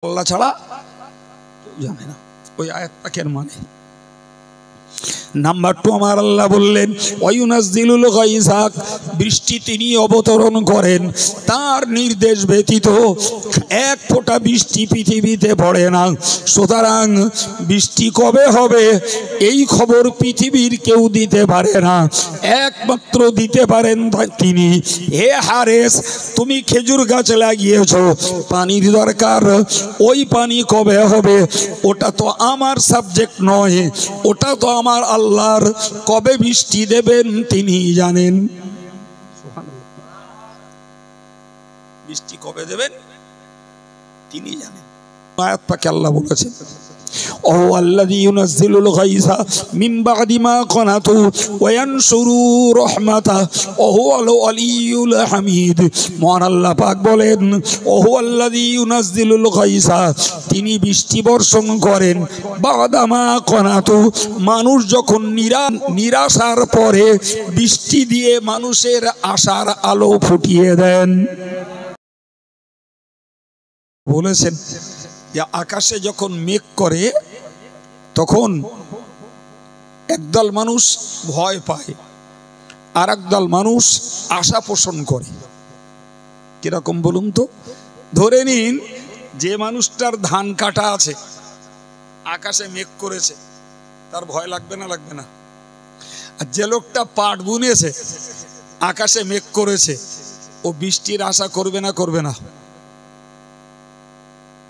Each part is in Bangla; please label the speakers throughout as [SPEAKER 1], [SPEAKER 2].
[SPEAKER 1] আল্লাহ ছাড়া কেউ জানে না। ওই আয়াত পাকের মানে নাম্বার 2 আমার আল্লাহ বললেন ওয়ায়ুনাজ্জিলুল গায়সা, বৃষ্টি তিনি অবতরণ করেন, তার নির্দেশ ব্যতীত এক ফোঁটা বৃষ্টি পৃথিবীতে পড়ে না। সুতরাং বৃষ্টি কবে হবে এই খবর পৃথিবীর কেউ দিতে পারে না, একমাত্র দিতে পারেন তিনি। হে হারেস, তুমি খেজুর গাছ লাগিয়েছ, পানির দরকার, ওই পানি কবে হবে ওটা তো আমার সাবজেক্ট নয়, ওটা তো আমার আল্লাহর। কবে বৃষ্টি দেবেন তিনি জানেন। বৃষ্টি কবে দেবেন তিনি জানেন। আয়াত পাকে আল্লাহ বলেছেন ওহু আল্লাযী ইউনাজ্জিলুল গায়সা মিন বা'দি মা কানাতু ওয়া ইয়ানশুরু রাহমাতাহু ওয়া হুয়াল আলিয়্যুল হামিদ। মহান আল্লাহ পাক বলেন ওহু আল্লাযী ইউনাজ্জিলুল গায়সা, তিনি বৃষ্টি বর্ষণ করেন, বা'দা মা কানাতু, মানুষ যখন নিরাশার পরে বৃষ্টি দিয়ে মানুষের আশার আলো ফুটিয়ে দেন। বলেছেন যে আকাশে যখন মেঘ করে তখন একদল মানুষ ভয় পায়, আর একদল মানুষ আশা পোষণ করে। কিরকম বলুন তো? ধরে নিন যে মানুষটার ধান কাটা আছে, আকাশে মেঘ করেছে, তার ভয় লাগবে না? লাগবে না। আর যে লোকটা পাট বুনেছে, আকাশে মেঘ করেছে, ও বৃষ্টির আশা করবে না? করবে না?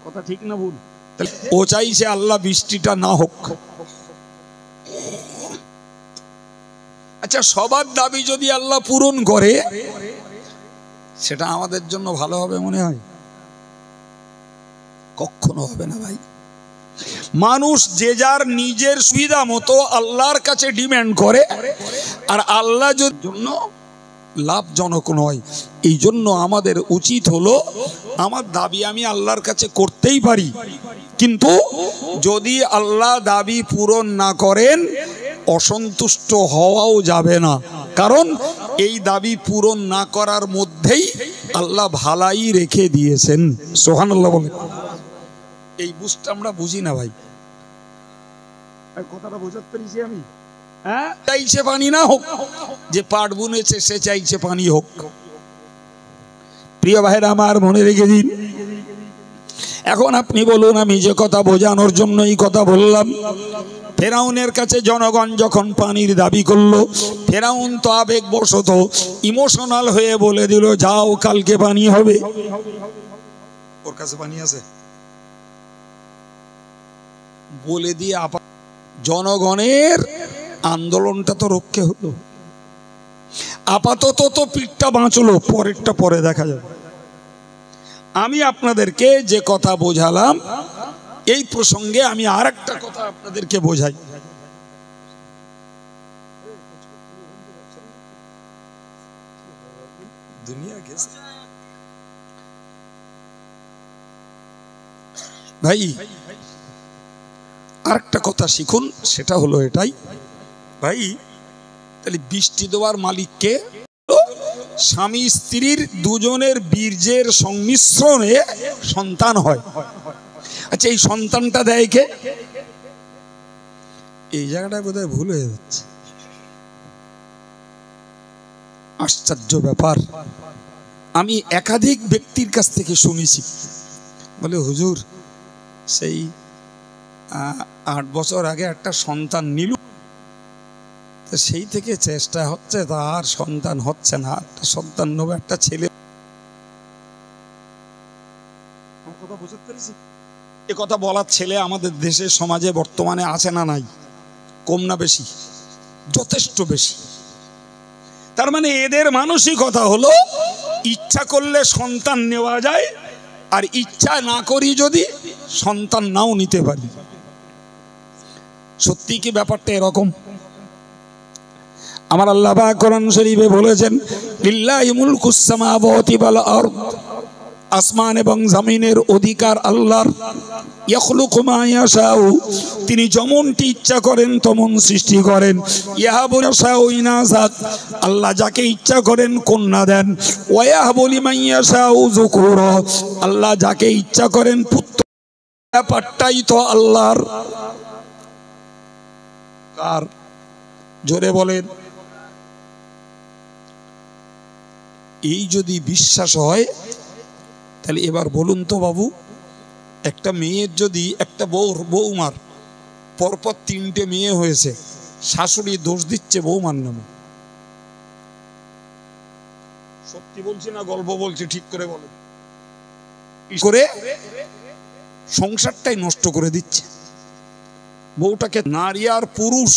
[SPEAKER 1] কথা ঠিক না ভুল? ও চাইছে আল্লাহ বৃষ্টিটা না হোক। আচ্ছা, সবার দাবি যদি আল্লাহ পূরণ করে সেটা আমাদের জন্য ভালো হবে মনে হয়? কখনো হবে না ভাই। মানুষ যে যার নিজের সুবিধা মতো আল্লাহর কাছে ডিমান্ড করে, আর আল্লাহ জন্য লাভজনক নয়। এই জন্য আমাদের উচিত হলো, আমার দাবি আমি আল্লাহর কাছে করতেই পারি, কিন্তু যদি আল্লাহ দাবি পূরণ না করেন অসন্তুষ্ট হওয়াও যাবে না। কারণ এই দাবি পূরণ না করার মধ্যেই আল্লাহ ভালাই রেখে দিয়েছেন। সুবহানাল্লাহ বলে। এই বুঝটা আমরা বুঝি না ভাই। কথাটা বুঝতে পেরেছি আমি? হ্যাঁ, চাইছে পানি না হোক, যে পাট বুনেছে সে চাইছে পানি হোক। প্রিয় ভাইরা আমার, মনে রেখে দিন। এখন আপনি বলুন, আমি যে কথা বোঝানোর জন্য এই কথা বললাম, ফেরাউনের কাছে জনগণ যখন পানির দাবি করলো, ফেরাউন তো আবেগবশত ইমোশনাল হয়ে বলে দিল, যাও কালকে পানি হবে। ওর কাছে পানি আছে বলে দিয়ে জনগণের আন্দোলনটা তো রক্ষে হলো। আপাতত তো পিঠটা বাঁচলো, পরেরটা পরে দেখা যাবে। আমি আপনাদেরকে যে কথা বোঝালাম, এই প্রসঙ্গে আমি আর একটা কথা আপনাদেরকে বোঝাই। ভাই আর একটা কথা শিখুন, সেটা হলো এটাই ভাই, তাহলে বৃষ্টি দেওয়ার মালিককে স্বামী স্ত্রীর দুজনের বীর্যের সংমিশ্রণে সন্তান হয়। আচ্ছা, এই সন্তানটা দেয় কে? এই জায়গাটায় বোধহয় ভুল হয়ে যাচ্ছে। আশ্চর্য ব্যাপার, আমি একাধিক ব্যক্তির কাছ থেকে শুনেছি, বলে হুজুর সেই 8 বছর আগে একটা সন্তান নিল, সেই থেকে চেষ্টা হচ্ছে, তার সন্তান হচ্ছে না, একটা সন্তান নেবে, একটা ছেলে। কথা বুঝতে পেরেছি? এ কথা বলার ছেলে আমাদের দেশে সমাজে বর্তমানে আছে না নাই? কম না বেশি? যথেষ্ট বেশি। তার মানে এদের মানসিকতা হলো, ইচ্ছা করলে সন্তান নেওয়া যায়, আর ইচ্ছা না করি যদি সন্তান নাও নিতে পারি। সত্যি কি ব্যাপারটা এরকম? আমার আল্লাহ পাক কোরআন শরীফে বলেছেন, লিল্লাহি মুলকুস সামাওয়াতি ওয়াল আরদ, আসমান এবং জমিনের অধিকার আল্লাহর। ইয়াখলুকু মা ইয়াশাউ, তিনি যেমনটি ইচ্ছা করেন তেমন সৃষ্টি করেন। ইয়াহাবু ইয়াশাউ ইনাসা, আল্লাহ যাকে ইচ্ছা করেন কন্যা দেন। ওয়া ইয়াহাবু লিমান ইয়াশাউ যুকুরা, আল্লাহ যাকে ইচ্ছা করেন পুত্র ব্যাপারটাই তো আল্লাহর। কার? জোরে বলেন। এই যদি বিশ্বাস হয় তাহলে এবার বলুন তো বাবু, একটা মেয়ের যদি একটা বৌমার পরপর 3টে মেয়ে হয়েছে, শাশুড়ি দোষ দিচ্ছে বৌমার নামে। সত্যি বলছি না গল্প বলছি? ঠিক করে বলেন। করে সংসারটাই নষ্ট করে দিচ্ছে। বউটাকে নারী আর পুরুষ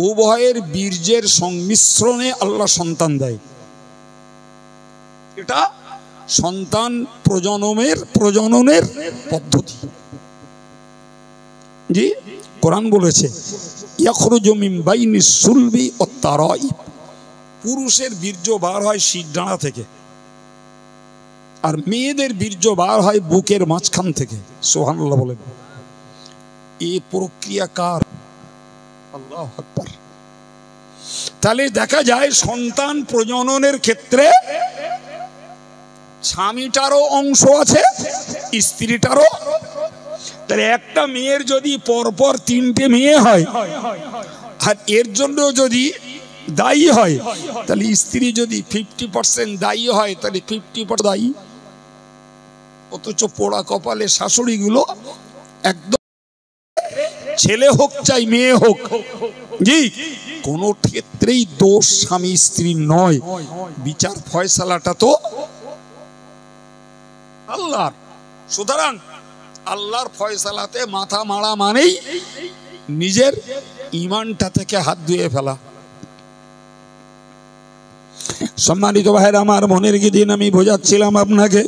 [SPEAKER 1] উভয়ের বীর্যের সংমিশ্রণে আল্লাহ সন্তান দেয়। এটা সন্তান প্রজননের পদ্ধতি। জি, কোরআন বলেছে ইয়াখরুজু মিন বাইনিস সুলবি ওয়াত তারাইব, পুরুষের বীর্য বার হয় শিরদাঁড়া থেকে, আর মেয়েদের বীর্য বার হয় বুকের মাঝখান থেকে। সুবহানাল্লাহ বলেন। এই প্রক্রিয়া কার? আল্লাহু আকবার। তাহলে দেখা যায় সন্তান প্রজননের ক্ষেত্রে স্বামীটারও অংশ আছে, স্ত্রীটারও। তাহলে একটা মেয়ের যদি পরপর 3টে মেয়ে হয় আর এর জন্য যদি দায়ী হয়, তাহলে স্ত্রী যদি 50% দায়ী হয় তাহলে 50% দায়ী। অথচ পোড়া কপালে শাশুড়িগুলো একদম, ছেলে হোক চাই মেয়ে হোক, জি, কোন ক্ষেত্রেই দোষ স্বামী স্ত্রী নয়। বিচার ফয়সালাটা তো আল্লাহর। সুতরাং আল্লাহর ফয়সালাতে মাথা মারা মানেই নিজের ঈমানটা থেকে হাত ধুয়ে ফেলা। সম্মানিত ভাইরা আমার, মনের কি দিন আমি বোঝাচ্ছিলাম আপনাকে।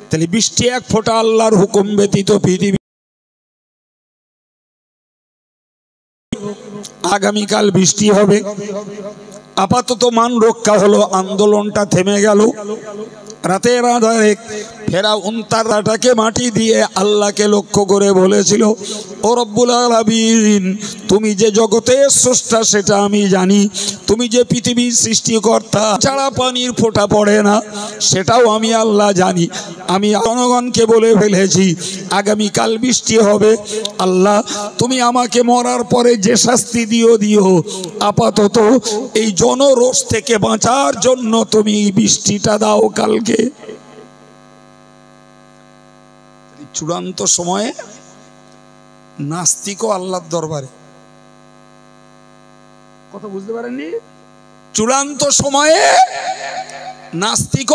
[SPEAKER 1] তাহলে বৃষ্টি এক ফোঁটা আল্লাহর হুকুম ব্যতীত পৃথিবী। আগামীকাল বৃষ্টি হবে। আপাতত মান রক্ষা হলো, আন্দোলনটা থেমে গেল। রাতের আধারে ফেরাউন তার রাটাকে মাটি দিয়ে আল্লাহকে লক্ষ্য করে বলেছিল, ও রব্বুল আলামিন, তুমি যে জগতের স্রষ্টা সেটা আমি জানি, তুমি যে পৃথিবীর সৃষ্টিকর্তা, ছাড়া পানির ফোঁটা পড়ে না সেটাও আমি আল্লাহ জানি। আমি জনগণকে বলে ফেলেছি আগামীকাল বৃষ্টি হবে। আল্লাহ, তুমি আমাকে মরার পরে যে শাস্তি দিও, আপাতত এই জনরোষ থেকে বাঁচার জন্য তুমি বৃষ্টিটা দাও কালকে। চূড়ান্ত সময়ে নাস্তিক আল্লাহর দরবারে, কথা বুঝতে পারেননি? চূড়ান্ত সময়ে নাস্তিক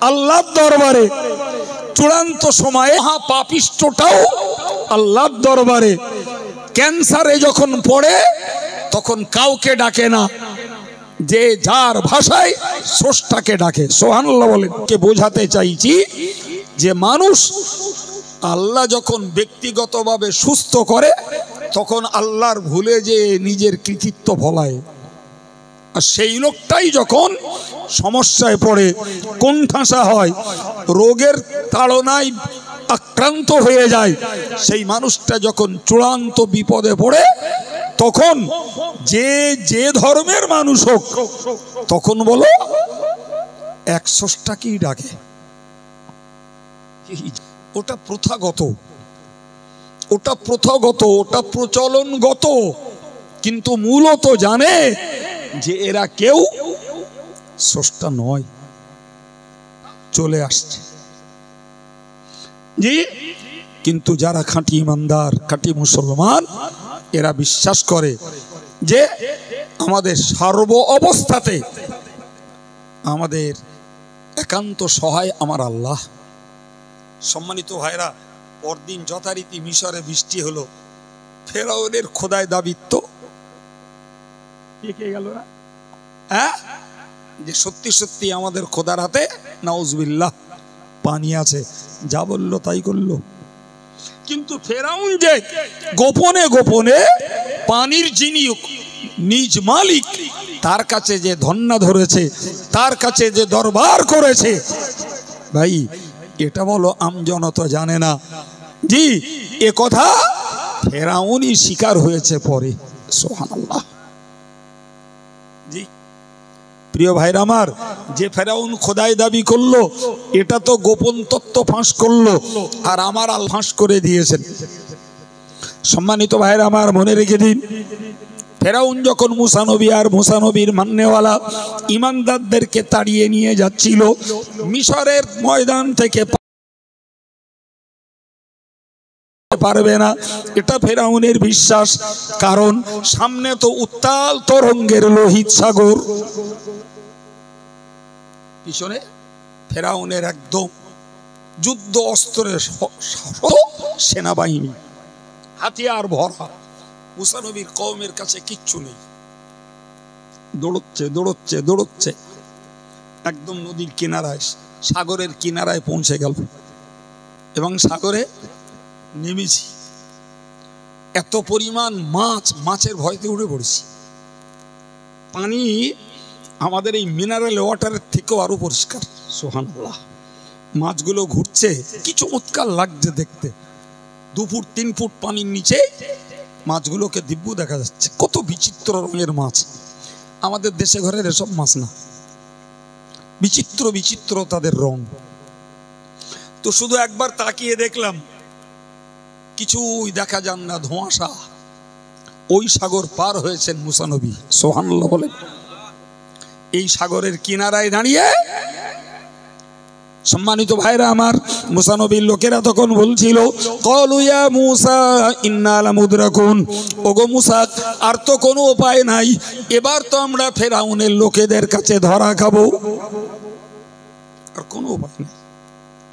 [SPEAKER 1] আল্লাহর দরবারে, চূড়ান্ত সময়ে পাপিষ্ঠটাও আল্লাহর দরবারে। ক্যান্সারে যখন পড়ে তখন কাউকে ডাকে না, যে যার ভাষায় স্রষ্টাকে ডাকে। সুবহানাল্লাহ বলেন। কে বোঝাতে চাইছি যে মানুষ আল্লাহ যখন ব্যক্তিগতভাবে সুস্থ করে তখন আল্লাহর ভুলে যে নিজের কৃতিত্ব ভোলায়, আর সেই লোকটাই যখন সমস্যায় পড়ে, কোণঠাসা হয়, রোগের তাড়নায় আক্রান্ত হয়ে যায়, সেই মানুষটা যখন চূড়ান্ত বিপদে পড়ে তখন যে ধর্মের মানুষ হোক তখন বলো এক স্রষ্টাকেই ডাকে। ওটা প্রথাগত, ওটা প্রচলনগত, কিন্তু মূলত জানে যে এরা কেউ স্রষ্টা নয়, চলে আসছে। জি, কিন্তু যারা খাঁটি ইমানদার, খাঁটি মুসলমান, এরা বিশ্বাস করে যে আমাদের সর্ব অবস্থাতে আমাদের একান্ত সহায় আমার আল্লাহ। সম্মানিত ভাইরা, পরদিন যথারীতি মিশরে বৃষ্টি হলো। ফেরাউনের খোদায় দাবিত্ব কে গেল না, হ্যাঁ, যে সত্যি সত্যি আমাদের খোদার হাতে নাউজুবিল্লাহ পানি আছে, যা বললো তাই করলো। কিন্তু ফেরাউন যে গোপনে গোপনে পানির যিনি নিজ মালিক তার কাছে যে ধন্না ধরেছে, তার কাছে যে দরবার করেছে, ভাই এটা বলো আমজনতা জানে না। জি, এ কথা ফেরাউনই শিকার হয়েছে পরে। সুবহানাল্লাহ। জি, প্রিয় ভাইরা আমার, যে ফেরাউন খোদাই দাবি করলো এটা তো গোপন তত্ত্ব ফাঁস করলো, আর আমার আল্লাহ ফাঁস করে দিয়েছেন। সম্মানিত ভাইরা আমার, মনে রেখে দিন, ফেরাউন যখন মুসা নবী আর মুসা নবীর মান্যওয়ালা ইমানদারদেরকে তাড়িয়ে নিয়ে যাচ্ছিল মিশরের ময়দান থেকে, পারবে না, এটা ফেরাউনের বিশ্বাস। কারণ সামনে তো উত্তাল তরঙ্গের লোহিত সাগর, পিছনে ফেরাউনের একদম যুদ্ধ অস্ত্রের সেনাবাহিনী, হাতিয়ার ভরা। মুসা নবীর কওমের কাছে কিচ্ছু নেই, দৌড়চ্ছে দৌড়চ্ছে দৌড়চ্ছে, একদম নদীর কিনারায়, সাগরের কিনারায় পৌঁছে গেল এবং সাগরে নেমেছি। এত পরিমাণ মাছ, মাছের ভয়তে উঠে পড়েছি। পানি আমাদের এই মিনারেল ওয়াটারের থেকেও আরো পরিষ্কার, সুবহানাল্লাহ। মাছগুলো ঘুরছে, কি চমৎকার লাগছে দেখতে। 2 ফুট 3 ফুট পানির নিচে মাছগুলোকে দিব্য দেখা যাচ্ছে। কত বিচিত্র রঙের মাছ, আমাদের দেশে ঘরের এসব মাছ না, বিচিত্র বিচিত্র তাদের রং। তো শুধু একবার তাকিয়ে দেখলাম, কিছুই দেখা যান না, ধোঁয়াশা। ওই সাগর পার হয়েছেন মুসা নবী, সুবহানাল্লাহ বলেন। এই সাগরের কিনারায় দাঁড়িয়ে, সম্মানিত ভাইরা আমার, মুসা নবীর লোকেরা তখন বলছিল, ক্বালু ইয়া মুসা ইন্না লামুদরাকুন, ওগো মুসা, আর তো কোনো উপায় নাই, এবার তো আমরা ফেরাউনের লোকেদের কাছে ধরা খাবো। আর কোনো উপায় নেই,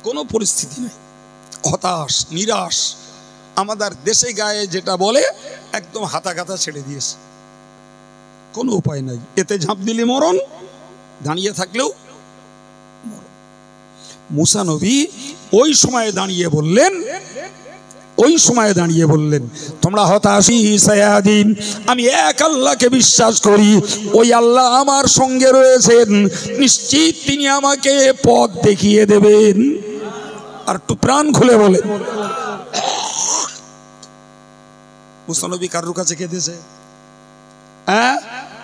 [SPEAKER 1] কোনো পরিস্থিতি নেই। হতাশ, নিরাশ, আমাদের দেশে গায়ে যেটা বলে একদম হাতা কাতা ছেড়ে দিয়েছে, কোনো উপায় নাই। এতে ঝাঁপ দিলে মরণ, দাঁড়িয়ে থাকলেও মরণ। মুসা নবী ওই সময়ে দাঁড়িয়ে বললেন, তোমরা হতাশি সায়াদিন, আমি এক আল্লাহকে বিশ্বাস করি, ওই আল্লাহ আমার সঙ্গে রয়েছেন, নিশ্চিত তিনি আমাকে পথ দেখিয়ে দেবেন। আর একটু প্রাণ খুলে বলেন। মুসা নবী কারুর কাছে কেঁদেছে?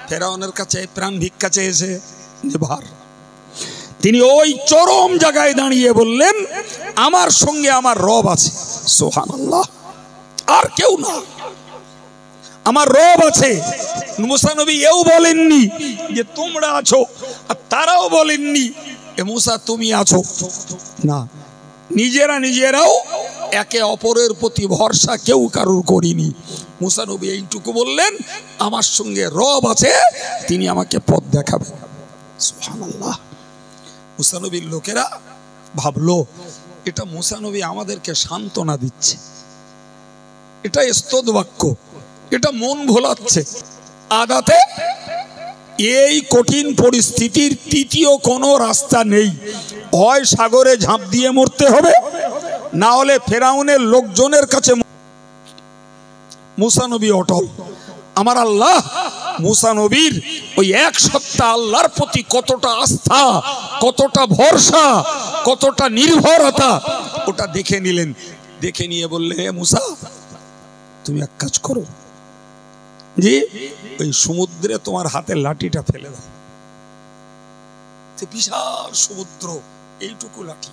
[SPEAKER 1] ফেরাউনের কাছে প্রাণ ভিক্ষা চেয়েছে? নেভার। তিনি ওই চরম জায়গায় দাঁড়িয়ে বললেন, আমার সঙ্গে আমার রব আছে, সুবহানাল্লাহ, আর কেউ না, আমার রব আছে। মুসা নবী এও বলেননি যে তোমরা আছো, আর তারাও বলেননি এ মুসা তুমি আছো, না, নিজেরাও একে অপরের প্রতি ভরসা কেউ কারুর করিনি। মুসা নবী এইটুকু বললেন, আমার সঙ্গে রব আছে, তিনি আমাকে পথ দেখাবেন, সুবহানাল্লাহ। মুসা নবীর লোকেরা ভাবলো এটা মুসা নবী আমাদেরকে সান্ত্বনা দিচ্ছে, এটা স্তোদ বাক্য, এটা মন ভোলাচ্ছে। আদাতে এই কঠিন পরিস্থিতির তৃতীয় কোনো রাস্তা নেই, হয় সাগরে ঝাঁপ দিয়ে মরতে হবে, না হলে ফেরাউনের লোকজনের কাছে। মুসা নবী অটল। আমার আল্লাহ মুসা নবীর ওই এক সত্তা আল্লাহর প্রতি কতটা আস্থা, কতটা ভরসা, কতটা নির্ভরতা, ওটা দেখে নিলেন। দেখে নিয়ে বললে, হে মুসা, তুমি এক কাজ করো, জি, ওই সমুদ্রে তোমার হাতের লাঠিটা ফেলে দাও। বিশাল সমুদ্র, এইটুকু লাঠি।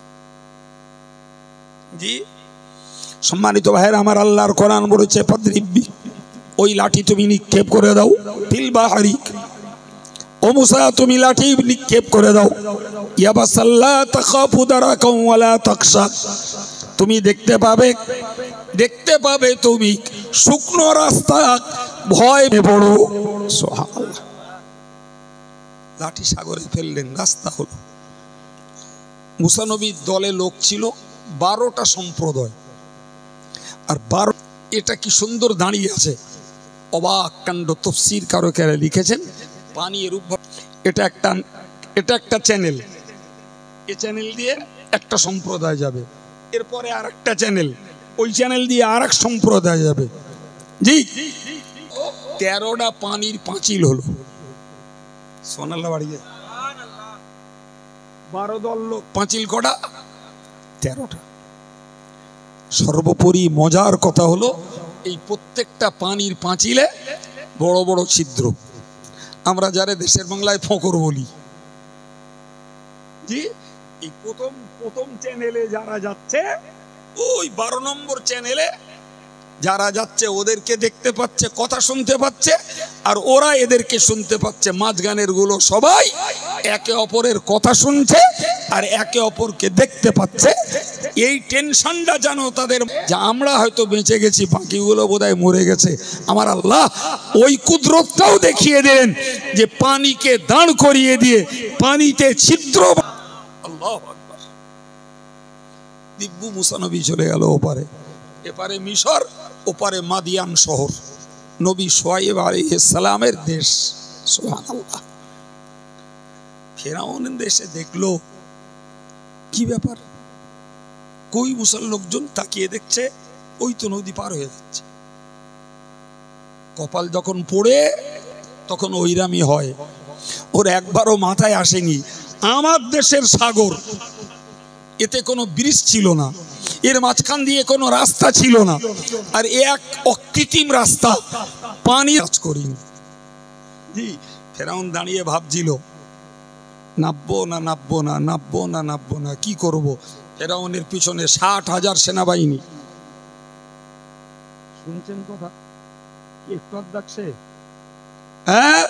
[SPEAKER 1] জি, সম্মানিত ভাইয়ের আমার, আল্লাহর কোরআন বলেছে, ফাদরিবি, ওই লাঠি তুমি নিক্ষেপ করে দাও, ফিল বাহরি, ও মুসা তুমি লাঠি নিক্ষেপ করে দাও, ইয়াবাসাল্লা তাখাফু দারাকাম ওয়ালা তাকশা, তুমি দেখতে পাবে তুমি শুকনো রাস্তা, ভয় বড়। সুবহানাল্লাহ। লাঠি সাগরে ফেললেন, রাস্তা হলো। মুসা নবীর দলে লোক ছিল 12টা সম্প্রদায়, আর 12, এটা কি সুন্দর দাঁড়িয়ে আছে, অবাক কাণ্ড। তাফসীর কারকেরা লিখেছেন, পানি এরূপ, এটা একটা চ্যানেল, এই চ্যানেল দিয়ে একটা সম্প্রদায় যাবে, এরপরে আর একটা চ্যানেল, ওই চ্যানেল দিয়ে আর এক সম্প্রদায় যাবে। জি, 13টা পানির পাঁচিল হলো। সোনাল্লাহ বাড়িয়ে 12 দল লোক, পাঁচিল কটা? 13টা। সর্বোপরি মজার কথা হলো, এই প্রত্যেকটা পানির পাঁচিলে বড় বড় ছিদ্র। আমরা যারা দেশের বাংলায় ফোঁকর বলি, জি, এই প্রথম প্রথম চ্যানেলে যারা যাচ্ছে, ওই 12 নম্বর চ্যানেলে যারা যাচ্ছে ওদেরকে দেখতে পাচ্ছে, কথা শুনতে পাচ্ছে, আর ওরা এদেরকে শুনতে পাচ্ছে। মাঝখানের গুলো সবাই একে অপরের কথা শুনছে আর একে অপরকে দেখতে পাচ্ছে। এই টেনশনটা জানো তাদের, যে আমরা হয়তো বেঁচে গেছি, বাকিগুলো বোধহয় মরে গেছে। আমার আল্লাহ ওই কুদরতটাও দেখিয়ে দেন যে পানিকে দাঁড় করিয়ে দিয়ে পানিতে ছিদ্র। আল্লাহু আকবার। দিব্যু মুসা নবী চলে গেল ওপারে, এপারে মিশর, ওপারে মাদিয়ান শহর, নবী শুআয়ব আলাইহিস সালামের দেশ। সুবহানাল্লাহ। ফেরাউন দেশে দেখলো কি ব্যাপার, কই মুসল লোকজন তাকিয়ে দেখছে, ওই তো নদী পার হয়ে যাচ্ছে। কপাল যখন পড়ে তখন ওইরামি হয়। ওর একবারও মাথায় আসেনি আমার দেশের সাগর, এতে কোনো ব্রিজ ছিল না, এর মাঝখান দিয়ে কোনো রাস্তা ছিল না, আর এক অকৃত্রিম রাস্তা, পানি কাজ করিনি। জি, ফেরাউন দাঁড়িয়ে ভাবছিল নাববো না নাববো না, নাববো না নাববো না, কি করব। ফেরাউনের পিছনে 60,000 সেনাবাহিনী। শুনছেন কথা কি একটু ডাকছে? হ্যাঁ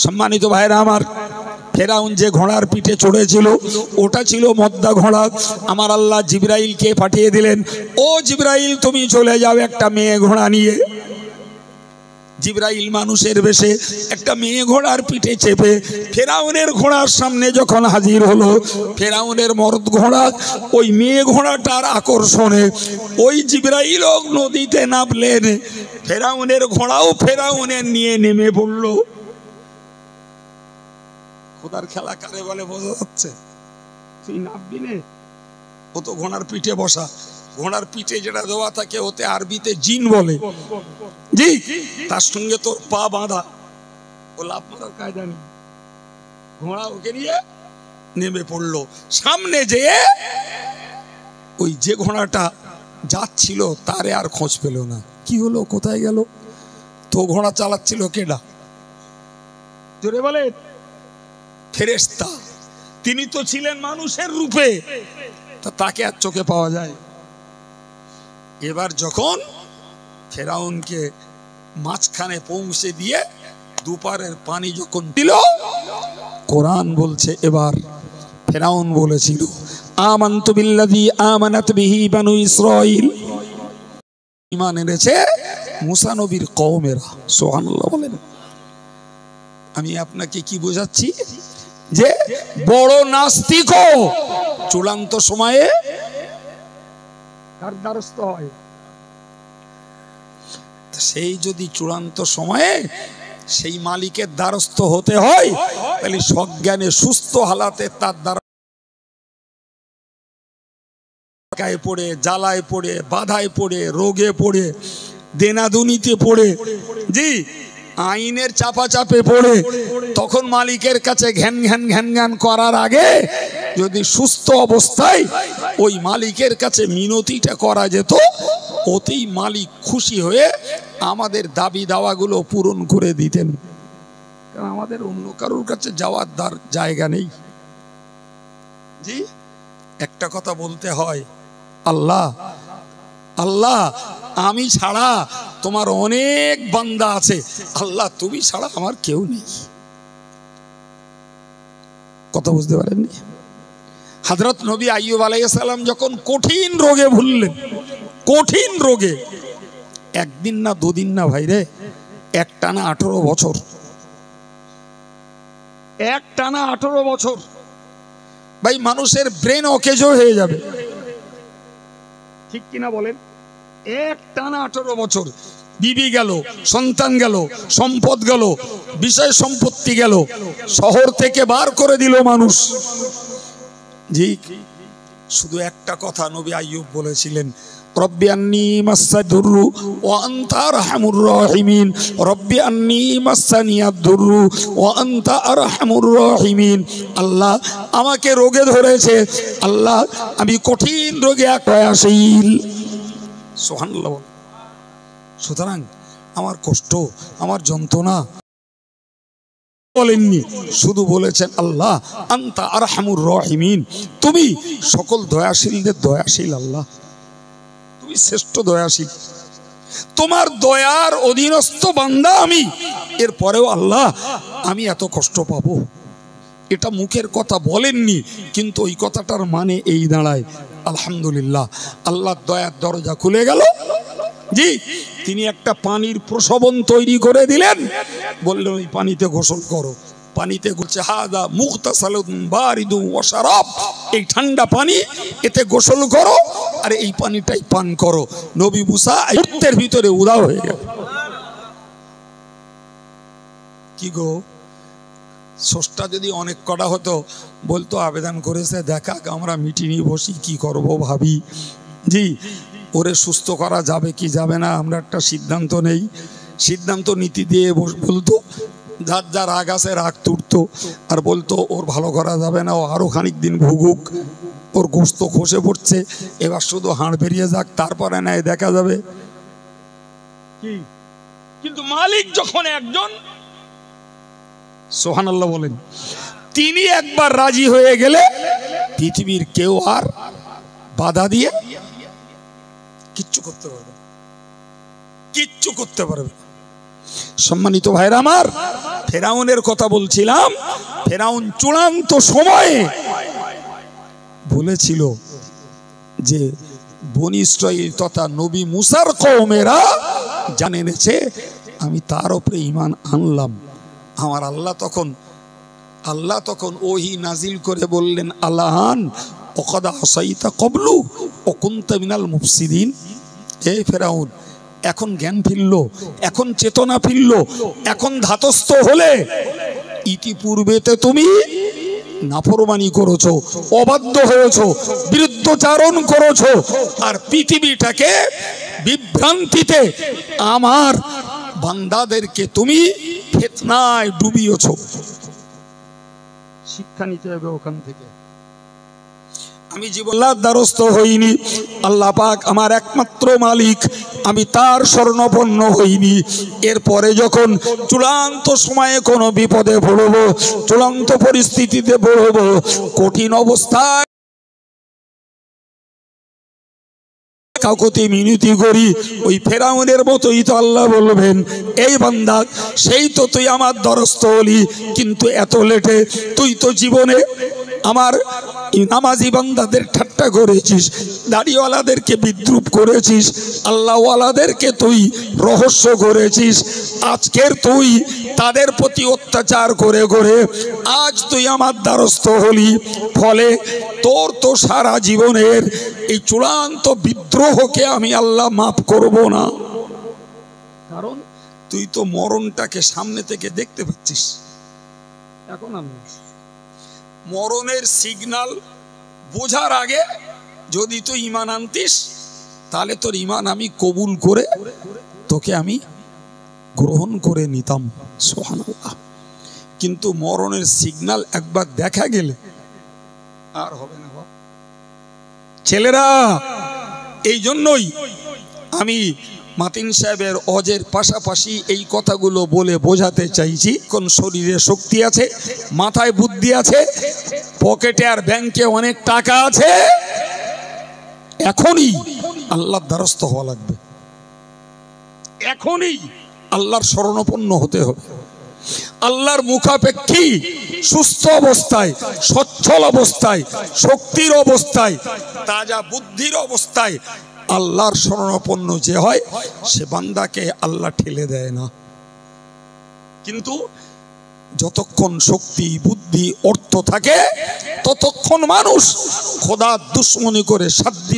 [SPEAKER 1] সম্মানিত ভাইরা আমার, ফেরাউন যে ঘোড়ার পিঠে চড়েছিল ওটা ছিল মদ্দা ঘোড়া। আমার আল্লাহ জিবরাইলকে পাঠিয়ে দিলেন, ও জিবরাইল তুমি চলে যাও একটা মেয়ে ঘোড়া নিয়ে। জিবরাইল মানুষের বেশে একটা মেয়ে ঘোড়ার পিঠে চেপে ফেরাউনের ঘোড়ার সামনে যখন হাজির হলো, ফেরাউনের মর্দ ঘোড়া ওই মেয়ে ঘোড়াটার আকর্ষণে ওই জিবরাইল নদীতে নামলেন। ফেরাউনের ঘোড়াও ফেরাউনের নিয়ে নেমে পড়ল। খোদার খেলা কারে বলে বোঝা যাচ্ছে? তুই নামবি নে, ও তো ঘোড়ার পিঠে বসা। ঘোড়ার পিঠে যেটা দেওয়া থাকে ওতে আরবিতে জিন বলে। জি, তার সঙ্গে তোর পা বাঁধা, ও লাফ মারার কায়দা নেই। ঘোড়া ওকে নিয়ে নেমে পড়লো। সামনে যেয়ে ওই যে ঘোড়াটা যাচ্ছিল তারে আর খোঁজ পেল না। কি হলো, কোথায় গেল? তো ঘোড়া চালাচ্ছিল কেডা? জোরে বলে ফেরেশতা। তিনি তো ছিলেন মানুষের রূপে, তা তাকে আর চোখে পাওয়া যায়? এবার যখন ফেরাউনকে মাঝখানে পৌঁছে দিয়ে দুপারের পানি যখন দিল, কোরআন বলছে এবার ফেরাউন বলেছিল আমানতু বিল্লাযী আমানাত বিহি বানু ইসরাঈল, ঈমান এনেছে মুসা নবীর কওমেরা। সুবহানাল্লাহ বলেন। আমি আপনাকে কি বোঝাচ্ছি, যে বড় নাস্তিকও চূড়ান্ত সময়ে কার দ্বারস্থ হয়। সেই যদি চূড়ান্ত সময়ে সেই মালিকের দ্বারস্থ হতে হয়, তাহলে সজ্ঞানে সুস্থ হালাতে তার দ্বারা পড়ে, জ্বালায় পড়ে, বাধায় পড়ে, রোগে পড়ে, দেনাদুনিতে পড়ে, জি আইনের চাপে পড়ে, তখন মালিকের কাছে ঘ্যান ঘ্যান ঘ্যান ঘ্যান করার আগে যদি সুস্থ অবস্থায় ওই মালিকের কাছে মিনতিটা করা যেত, ওতেই মালিক খুশি হয়ে আমাদের দাবি দাওয়াগুলো পূরণ করে দিতেন। কারণ আমাদের অন্য কারোর কাছে যাওয়ার জায়গা নেই। জি, একটা কথা বলতে হয়, আল্লাহ আল্লাহ আমি ছাড়া তোমার অনেক বান্দা আছে, আল্লাহ তুমি ছাড়া আমার কেউ নেই। কথা বুঝতে পারেননি? হযরত নবী আইয়ুব আলাইহিস সালাম যখন কঠিন রোগে ভুললেন, কঠিন রোগে, একদিন না দুদিন না ভাইরে, একটানা 18 বছর, একটানা 18 বছর। ভাই মানুষের ব্রেন অকেজো হয়ে যাবে, ঠিক কিনা বলেন? একটানা 18 বছর, বিবি গেল, সন্তান গেল, সম্পদ গেল, বিষয় সম্পত্তি গেল, শহর থেকে বার করে দিল মানুষ। জি, শুধু একটা কথা নবী আইয়ুব বলেছিলেন, রব্বি আন্নী মাসাদুররু ওয়া আনতা আরহামুর রাহিমিন, রব্বি আন্নী মাসানিয়াদ-দুররু ওয়া আনতা আরহামুর রাহিমিন। আল্লাহ আমাকে রোগে ধরেছে, আল্লাহ আমি কঠিন রোগে আক্রান্ত। সুবহানাল্লাহ। সুতরাং আমার কষ্ট, আমার যন্ত্রণা বলেননি, শুধু বলেছেন আল্লাহ আনতা আরহামুর রাহিমিন, তুমি সকল দয়াশীলদের দয়াশীল আল্লাহ, তুমি শ্রেষ্ঠ দয়াশীল, তোমার দয়ার অধীনস্থ বান্দা আমি। এরপরেও আল্লাহ আমি এত কষ্ট পাবো, এটা মুখের কথা বলেননি, কিন্তু ওই কথাটার মানে এই দাঁড়ায় আলহামদুলিল্লাহ আল্লাহর দয়ার দরজা খুলে গেল। জি, তিনি একটা পানির প্রসবন তৈরি করে দিলেন, বললেন ওই পানিতে গোসল করো। পানিতে গোছে হাদা মুগতাসালুন বারিদুন ওয়া শারাব, এই ঠান্ডা পানি, এতে গোসল করো আর এই পানিটাই পান করো। নবী মুসা মুহূর্তের ভিতরে উধাও হয়ে গেল। কি গো, স্রষ্টা যদি অনেক কটা হতো, বলতো আবেদন করেছে দেখা আমরা মিটিংয়ে বসি কি করব ভাবি, জি ওরে সুস্থ করা যাবে কি যাবে না আমরা একটা সিদ্ধান্ত নেই, সিদ্ধান্ত নীতি দিয়ে বলতো, যার যা রাগ আছে রাগ তুলতো আর বলতো ওর ভালো করা যাবে না, ও আরো খানিক দিন ভুগুক, ওর গোস্ত খসে পড়ছে, এবার শুধু হাড় বেরিয়ে যাক, তারপরে নেয় দেখা যাবে কি। কিন্তু মালিক যখন একজন, সুবহানাল্লাহ বলেন, তিনি একবার রাজি হয়ে গেলে পৃথিবীর কেউ আর বাধা দিয়ে কিচ্ছু করতে পারবে, কিচ্ছু করতে পারবে। সম্মানিত ভাইরা আমার, ফেরাউনের কথা বলছিলাম। ফেরাউন চূড়ান্ত সময়ে বলেছিল যে বনী ইসরাঈল তথা নবী মুসার কওমেরা জানে এনেছে, আমি তার উপরে ঈমান আনলাম। আমার আল্লাহ তখন ওহী নাজিল করে বললেন আলাহান ওয়াকাদ আসাইতা ক্বাবলু ওয়া কুনতা মিনাল মুফসিদিন। হে ফেরাউন, এখন জ্ঞান ফিরল, এখন চেতনা ফিরল, এখন ধাতস্থ হলে, ইতিপূর্বেতে তুমি নাফরমানি করেছো, অবাধ্য হয়েছো, বিরুদ্ধচারণ করেছো, আর পৃথিবীটাকে বিভ্রান্তিতে আমার বান্দাদেরকে তুমি ফিতনায় ডুবিয়েছো। শিক্ষা নিতে হবে ওখান থেকে। আমি জীবনের দ্বারস্থ হইনি, আল্লাহ পাক আমার একমাত্র মালিক, আমি তার শরণাপন্ন হইনি। এরপরে যখন চূড়ান্ত সময়ে কোনো বিপদে পড়ব, চূড়ান্ত পরিস্থিতিতে পড়ব, কঠিন অবস্থায় কাউকে মিনতি করি, ওই ফেরাউনের মতোই তো আল্লাহ বলবেন এই বান্দা সেই তো তুই আমার দ্বারস্থ হলি, কিন্তু এত লেটে, তুই তো জীবনে আমার নামাজি বান্দাদের ঠাট্টা করেছিস, দাড়িওয়ালাদেরকে বিদ্রুপ করেছিস, আল্লাহওয়ালাদেরকে তুই রহস্য করেছিস, আজকের তুই তাদের প্রতি অত্যাচার করে করে আজ তুই আমার দ্বারস্থ হলি, ফলে তোর তো সারা জীবনের এই চূড়ান্ত বিদ্রোহকে আমি আল্লাহ মাফ করব না। কারণ তুই তো মরণটাকে সামনে থেকে দেখতে পাচ্ছিস। এখন আমি মরণের সিগন্যাল বোঝার আগে যদি তুই ঈমান আনতিস, তাহলে তোর ঈমান আমি কবুল করে তোকে আমি গ্রহণ করে নিতাম। সুবহানাল্লাহ। কিন্তু মরণের সিগন্যাল একবার দেখা গেলে আর হবে না বাবা। ছেলেরা, এই জন্যই আমি মাতিন সাহেবের অজের পাশাপাশি এই কথাগুলো বলে বোঝাতে চাইছি। কোন শরীরে শক্তি আছে, মাথায় বুদ্ধি আছে, পকেটে আর ব্যাংকে অনেক টাকা আছে, এখনই আল্লাহর দ্বারস্থ হওয়া লাগবে, এখনই আল্লাহর শরণাপন্ন হতে হবে। আল্লাহর মুখাপেক্ষী সুস্থ অবস্থায়, সচ্ছল অবস্থায়, শক্তির অবস্থায়, তাজা বুদ্ধির অবস্থায় আল্লাহর শরণাপন্ন যে হয় সে বান্দাকে আল্লাহ ঠেলে দেয় না। কিন্তু যতক্ষণ শক্তি, বুদ্ধি, অর্থ থাকে ততক্ষণ মানুষ খোদার দুশ্মনী করে সাধ্য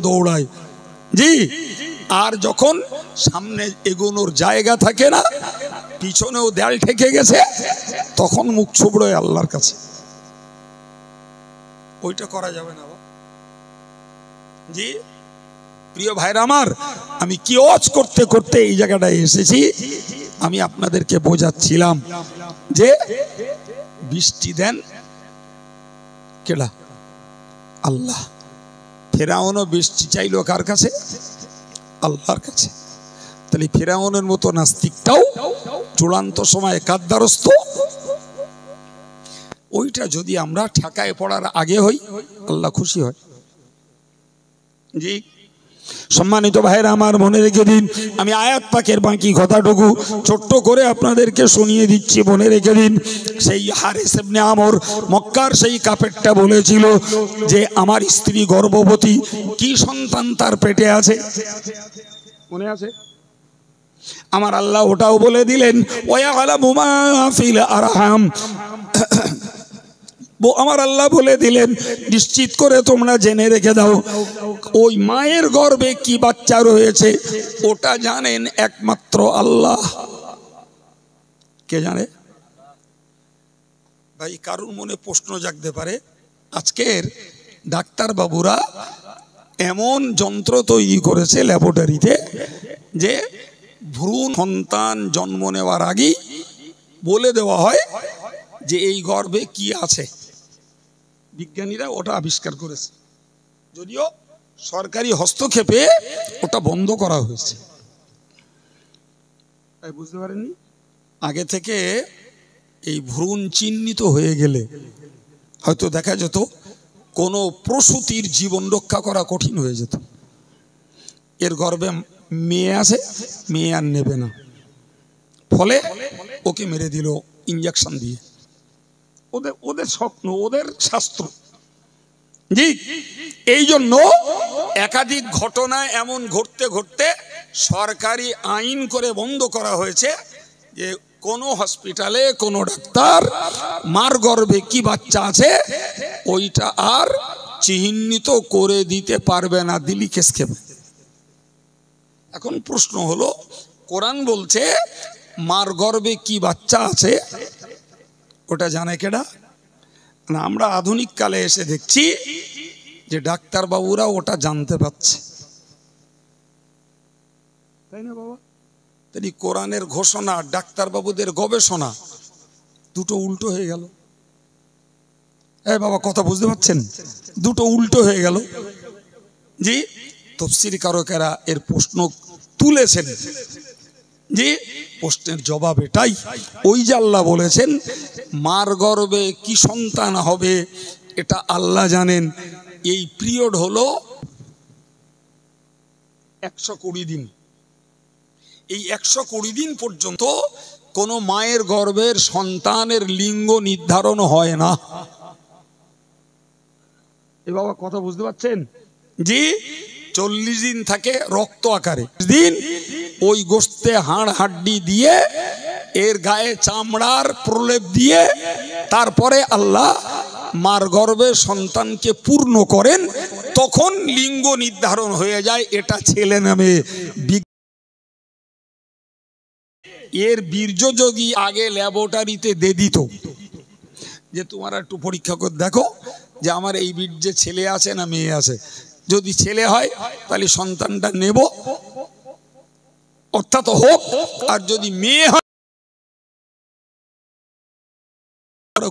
[SPEAKER 1] দৌড়ায়। জি, আর যখন সামনে এগোনোর জায়গা থাকে না, পিছনেও দেয়াল ঠেকে গেছে, তখন মুখ ছুবড়োয় আল্লাহর কাছে। ওইটা করা যাবে না। জি প্রিয় ভাইরা আমার, আমি কি ওয়াজ করতে করতে এই জায়গাটায় এসেছি, আমি আপনাদেরকে বোঝাচ্ছিলাম যে বৃষ্টি দেন কেডা? আল্লাহ। ফেরাউনও বৃষ্টি চাইলো কার কাছে? আল্লাহর কাছে। তাহলে ফেরাউনের মতো নাস্তিকটাও চূড়ান্ত সময়ে কার দ্বারস্থ? ওইটা যদি আমরা ঠেকায় পড়ার আগে হই, আল্লাহ খুশি হয়। জি সম্মানিত ভাইরা আমার, মনে রেখে দিন, আমি আয়াত পাকের বাকি কথাটুকু ছোট্ট করে আপনাদেরকে শুনিয়ে দিচ্ছি, মনে রেখে দিন। সেই হারিস ইবনে আমর মক্কার সেই কাফেরটা বলেছিল যে আমার স্ত্রী গর্ভবতী, কি সন্তান তার পেটে আছে, মনে আছে? আমার আল্লাহ ওটাও বলে দিলেন, ওয়ায়ালামু মা ফিল আরহাম। আমার আল্লাহ বলে দিলেন, নিশ্চিত করে তোমরা জেনে রেখে দাও, ওই মায়ের গর্ভে কি বাচ্চা রয়েছে ওটা জানেন একমাত্র আল্লাহ। কে জানে? ভাই কারুর মনে প্রশ্ন জাগতে পারে, আজকের ডাক্তার বাবুরা এমন যন্ত্র তৈরি করেছে ল্যাবরেটরিতে যে ভ্রূণ সন্তান জন্ম নেওয়ার আগেই বলে দেওয়া হয় যে এই গর্ভে কি আছে। বিজ্ঞানীরা ওটা আবিষ্কার করেছে, যদিও সরকারি হস্তক্ষেপে ওটা বন্ধ করা হয়েছে। তাই বুঝতে পারেননি, আগে থেকে এই ভ্রূণ চিহ্নিত হয়ে গেলে হয়তো দেখা যেত কোনো প্রসূতির জীবন রক্ষা করা কঠিন হয়ে যেত। এর গর্ভে মেয়ে আছে, মেয়ে আর নেবে না, ফলে ওকে মেরে দিল ইঞ্জেকশন দিয়ে। ওদের স্বপ্ন, ওদের শাস্ত্র। জি এই জন্য একাধিক ঘটনা এমন ঘটতে ঘটতে সরকারি আইন করে বন্ধ করা হয়েছে যে কোনো হসপিটালে কোনো ডাক্তার মার গর্ভে কি বাচ্চা আছে ওইটা আর চিহ্নিত করে দিতে পারবে না, দিলি কেস খেবে। এখন প্রশ্ন হলো, কোরআন বলছে মার গর্ভে কি বাচ্চা আছে ওটা জানে কেডা? না, আমরা আধুনিক কালে এসে দেখছি যে ডাক্তার বাবুরা ওটা জানতে পারছে, তাই না বাবা? তাই কোরআনের ঘোষণা, ডাক্তার বাবুদের গবেষণা দুটো উল্টো হয়ে গেল। এই বাবা কথা বুঝতে পারছেন? দুটো উল্টো হয়ে গেল। জি তাফসীর কারকেরা এর প্রশ্ন তুলেছেন। জি প্রশ্নের জবাব এটাই, ওই যে আল্লাহ বলেছেন মার গর্ভে কি সন্তান হবে এটা আল্লাহ জানেন। এই পিরিয়ড হলো 120 দিন। এই 120 দিন পর্যন্ত কোনো মায়ের গর্ভের সন্তানের লিঙ্গ নির্ধারণ হয় না। এ বাবা কথা বুঝতে পারছেন? জি 40 দিন থাকে রক্ত আকারে, দিন ওই গোস্তে হাড় হাড্ডি দিয়ে এর গায়ে চামড়ার প্রলেপ দিয়ে তারপরে আল্লাহ মার গর্ভে সন্তানকে পূর্ণ করেন, তখন লিঙ্গ নির্ধারণ হয়ে যায় এটা ছেলে না মেয়ে। এর বীর্যযোগী আগে ল্যাবরেটরিতে দিয়ে দিত যে তোমার একটু পরীক্ষা করে দেখো যে আমার এই বীর্যে ছেলে আছে না মেয়ে আছে, যদি ছেলে হয় তাহলে সন্তানটা নেব অর্থাৎ হোক, আর যদি মেয়ে হয়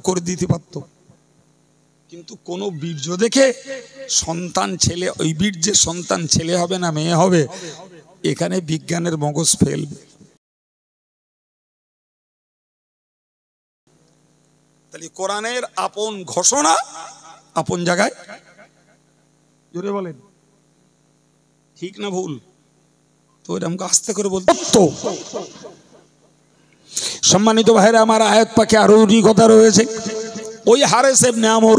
[SPEAKER 1] করে দিতে পারত। কিন্তু কোন বীর্য দেখে সন্তান ছেলে, ওই বীর্যের সন্তান ছেলে হবে না মেয়ে হবে, এখানে বিজ্ঞানের মগজ ফেল। তাহলে কোরআনের আপন ঘোষণা আপন জায়গায়, জোরে বলেন ঠিক না ভুল? তো এরকম আস্তে করে বলতে তো। সম্মানিত ভাইরা আমার, আয়াত পাকে আরো কথা রয়েছে। ওই হারিস ইবনে আমর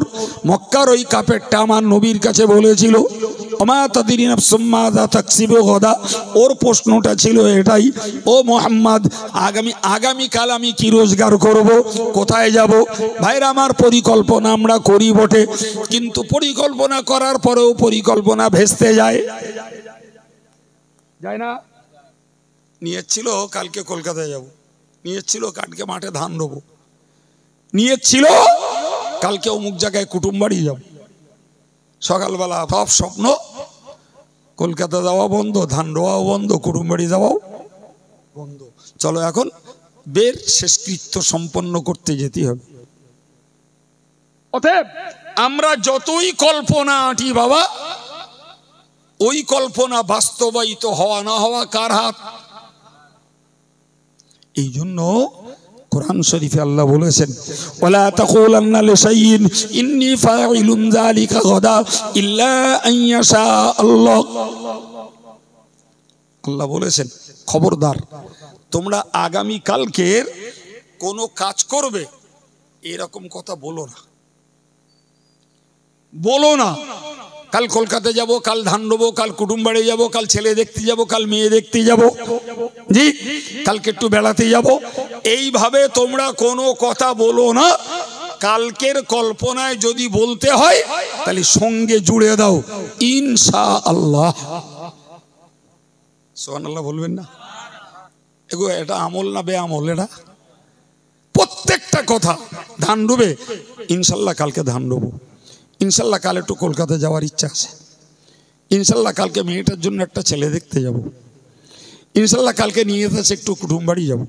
[SPEAKER 1] মক্কার ওই কাফেরটা আমার নবীর কাছে বলেছিল ওমা তাদরি নাফসুম মাযা তাকসিবু গাদা। ওর প্রশ্নটা ছিল এটাই, ও মুহাম্মদ আগামীকাল আমি কি রোজগার করব, কোথায় যাব? ভাইরা আমার, পরিকল্পনা আমরা করি বটে, কিন্তু পরিকল্পনা করার পরেও পরিকল্পনা ভেস্তে যায়, যায় না? নিয়েছিল কালকে কলকাতায় যাব, নিয়েছিল কালকে মাঠে ধান রোবো, নিয়েছিল কালকে অমুক জায়গায় কুটুম বাড়ি যাব। সকালবেলা সব স্বপ্ন, কলকাতা যাওয়া বন্ধ, ধান রোয়াও বন্ধ, কুটুম বাড়ি যাওয়াও বন্ধ। চলো এখন বের শেষকৃত্য সম্পন্ন করতে যেতে হবে। অতএব আমরা যতই কল্পনা আঁটি বাবা, ওই কল্পনা বাস্তবায়িত হওয়া না হওয়া কার হাত? এই জন্য কোরআন শরীফে আল্লাহ বলেছেন, ওয়ালা তাকুলান্না লিশাইইন ইন্নী ফাইলুন যালিকা গাদা ইল্লা আন ইয়াশা আল্লাহ। আল্লাহ বলেছেন, খবরদার তোমরা আগামী কালকের কোনো কাজ করবে এরকম কথা বলো না, বলো না। কাল কলকাতা যাব, কাল ধান দেবো, কাল কুটুম বাড়ি যাব, কাল ছেলে দেখতে যাব, কাল মেয়ে দেখতে যাব, জি কালকে একটু বেড়াতে যাব, এইভাবে তোমরা কোনো কথা বলো না। কালকের কল্পনায় যদি বলতে হয় তাহলে সঙ্গে জুড়ে দাও ইনশাআল্লাহ। সুবহানাল্লাহ বলবেন না? এগো এটা আমল না বেআমল? এটা প্রত্যেকটা কথা। ধান ডুবে, ইনশাল্লাহ কালকে ধান ডুবো, ইনশাল্লাহ কাল একটু কলকাতা যাওয়ার ইচ্ছা আছে, ইনশাল্লাহ কালকে মেয়েটার জন্য একটা ছেলে দেখতে যাব, ইনশাল্লাহ কালকে নিয়ে যাচ্ছে একটু কুটুম বাড়ি যাব।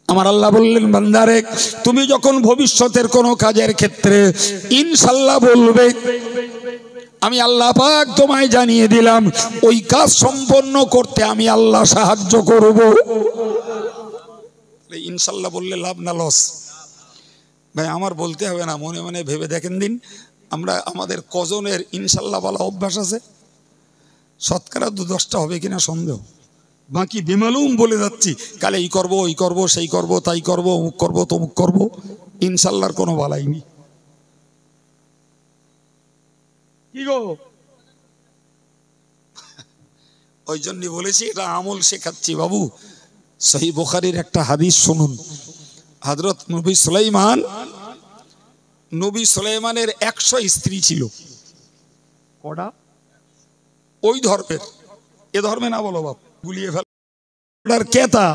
[SPEAKER 1] আমার আল্লাহ বললেন, বান্দারে তুমি যখন ভবিষ্যতের কোনো কাজের ক্ষেত্রে ইনশাল্লাহ বলবে, আমি আল্লাহ পাক তোমায় জানিয়ে দিলাম ওই কাজ সম্পন্ন করতে আমি আল্লাহ সাহায্য করব। ইনশাল্লাহ বললে লাভ না লস? ভাই আমার বলতে হবে না, মনে মনে ভেবে দেখেন দিন, আমরা আমাদের কজনের ইনশাল্লাহ বলা অভ্যাস আছে? শতকরা 2-10টা হবে কিনা সন্দেহ, বাকি বেমালুম বলে যাচ্ছি, কালে এই করবো, ওই করবো, সেই করবো, তাই করবো, অমুক করবো, তমুক করবো। ইনশাল্লাহর কোনো বালাই নেই। কি গো, ওই জন্য বলেছি এটা আমল শেখাচ্ছি বাবু। সহিহ বুখারীর একটা হাদিস শুনুন। হযরত নবী সুলাইমানের 100 স্ত্রী ছিল। কটা? ওই ধর্মের, এ ধর্মে না বলো বাপ, গুলিয়ে ফেল কেতা,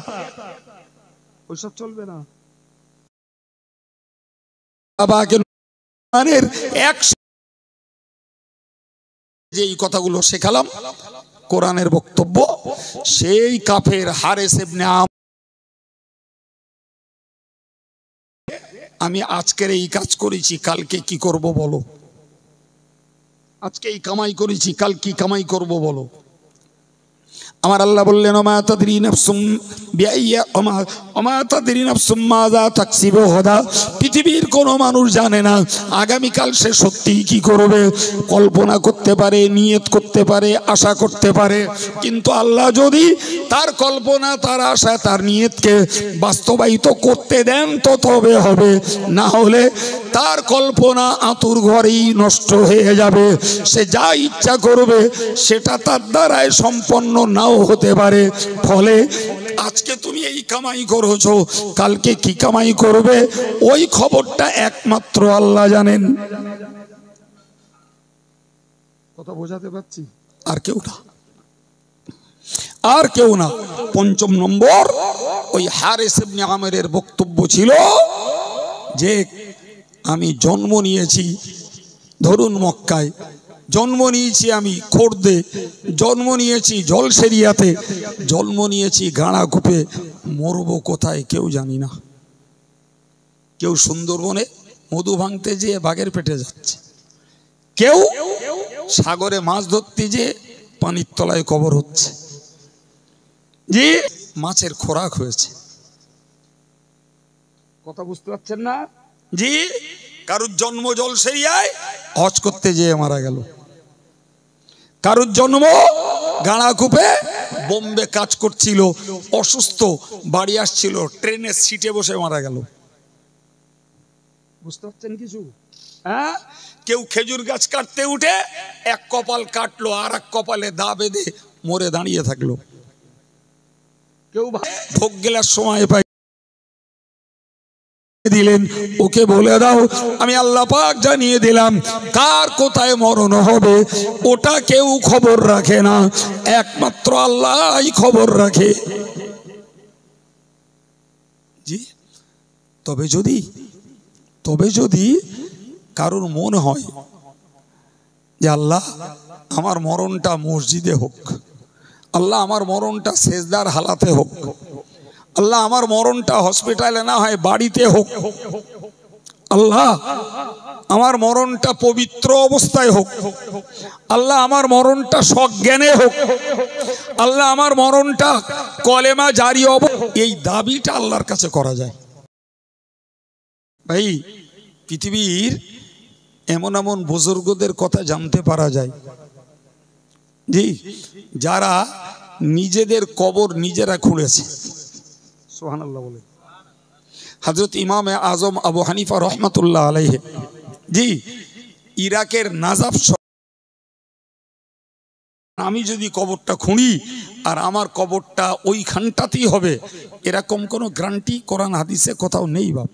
[SPEAKER 1] ওইসব চলবে না। বাবাকে 100 যে এই কথাগুলো শেখালাম কোরআনের বক্তব্য, সেই কাফের হারেস ইবনে আমি আজকের এই কাজ করেছি, কালকে কি করব বলো? আজকে এই কামাই করেছি, কাল কি কামাই করব বলো? আমার আল্লাহ বললেন, ওমা তাদরি নাফসুম বিআইয়া ওমা তাদরি নাফসুম মাযা তাকসিবু গাদা। পৃথিবীর কোনো মানুষ জানে না আগামীকাল সে সত্যিই কি করবে। কল্পনা করতে পারে, নিয়ত করতে পারে, আশা করতে পারে, কিন্তু আল্লাহ যদি তার কল্পনা, তার আশা, তার নিয়তকে বাস্তবায়িত করতে দেন তো তবে হবে, না হলে তার কল্পনা আতুর ঘরেই নষ্ট হয়ে যাবে। সে যা ইচ্ছা করবে সেটা তার দ্বারায় সম্পন্ন নাও হতে পারে। ফলে আজকে তুমি এই কামাই করেছো, কালকে কি কামাই করবে ওই খবরটা একমাত্র আল্লাহ জানেন। কথা বোঝাতে পারছি? আর কেউ না, আর কেউ না। 5 নম্বর, ওই হারিস ইবনে আমেরের বক্তব্য ছিল যে আমি জন্ম নিয়েছি ধরুন মক্কায়, জন্ম নিয়েছি আমি খোর্দে, জন্ম নিয়েছি জলসেরিয়াতে, জন্ম নিয়েছি গাঁড়াকূপে, মরব কোথায় কেউ জানি না। কেউ সুন্দরবনে মধু ভাঙতে যেয়ে বাঘের পেটে যাচ্ছে, কেউ সাগরে মাছ ধরতে যেয়ে পানির তলায় কবর হচ্ছে, যে মাছের খোরাক হয়েছে। কথা বুঝতে পারছেন না? জি, কারুর জন্ম জলসেরিয়ায় হজ করতে যেয়ে মারা গেল, কারুর জন্ম গাঁড়াকূপে বোম্বে কাজ করছিল, অসুস্থ, বাড়ি আসছিল, ট্রেনের সিটে বসে মারা গেল। বুঝতে পারছেন কিছু? হ্যাঁ, কেউ খেজুর গাছ কাটতে উঠে এক কপাল কাটলো, আর এক কপালে দা বেঁধে মরে দাঁড়িয়ে থাকলো। কেউ ভোগ গেলার সময় পাই দিলেন, ওকে বলে দাও আমি আল্লাহ পাক জানিয়ে দিলাম কার কোথায় মরণ হবে, ওটা কেউ খবর রাখে না, একমাত্র আল্লাহই খবর রাখে। জি, তবে যদি কারোর মনে হয় যে আল্লাহ আমার মরণটা মসজিদে হোক, আল্লাহ আমার মরণটা সেজদার হালাতে হোক, আল্লাহ আমার মরণটা হসপিটালে না হয় বাড়িতে হোক, আল্লাহ আমার মরণটা পবিত্র অবস্থায় হোক, আল্লাহ আমার মরণটা সজ্ঞানে হোক, আল্লাহ আমার মরণটা কলেমা জারি এই দাবিটা আল্লাহর কাছে করা যায়। ভাই, পৃথিবীর এমন এমন বুজুর্গদের কথা জানতে পারা যায় জি, যারা নিজেদের কবর নিজেরা খুঁড়েছে। সুবহানাল্লাহ বলে। হযরত ইমাম আজম আবু হানিফা রহমাতুল্লাহ আলাইহি জি ইরাকের নাজাফ, আমি যদি কবরটা খুঁড়ি আর আমার কবরটা ওইখানটাতেই হবে এরকম কোনো গ্যারান্টি কোরআন হাদিসে কোথাও নেই বাপ,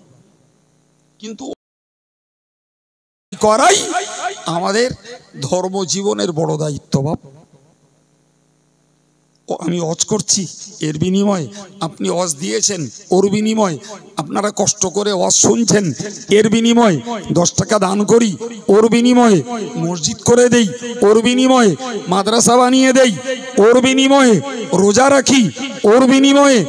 [SPEAKER 1] কিন্তু করাই আমাদের ধর্ম জীবনের বড় দায়িত্ব বাপ। আমি ওয়াজ করছি, এর বিনিময়ে আপনি ওয়াজ দিয়েছেন, ওর বিনিময়ে আপনারা কষ্ট করে ওয়াজ শুনছেন, এর বিনিময়ে 10 টাকা দান করি, ওর বিনিময়ে মসজিদ করে দেই, ওর বিনিময়ে মাদ্রাসা বানিয়ে দেই, ওর বিনিময়ে রোজা রাখি, ওর বিনিময়ে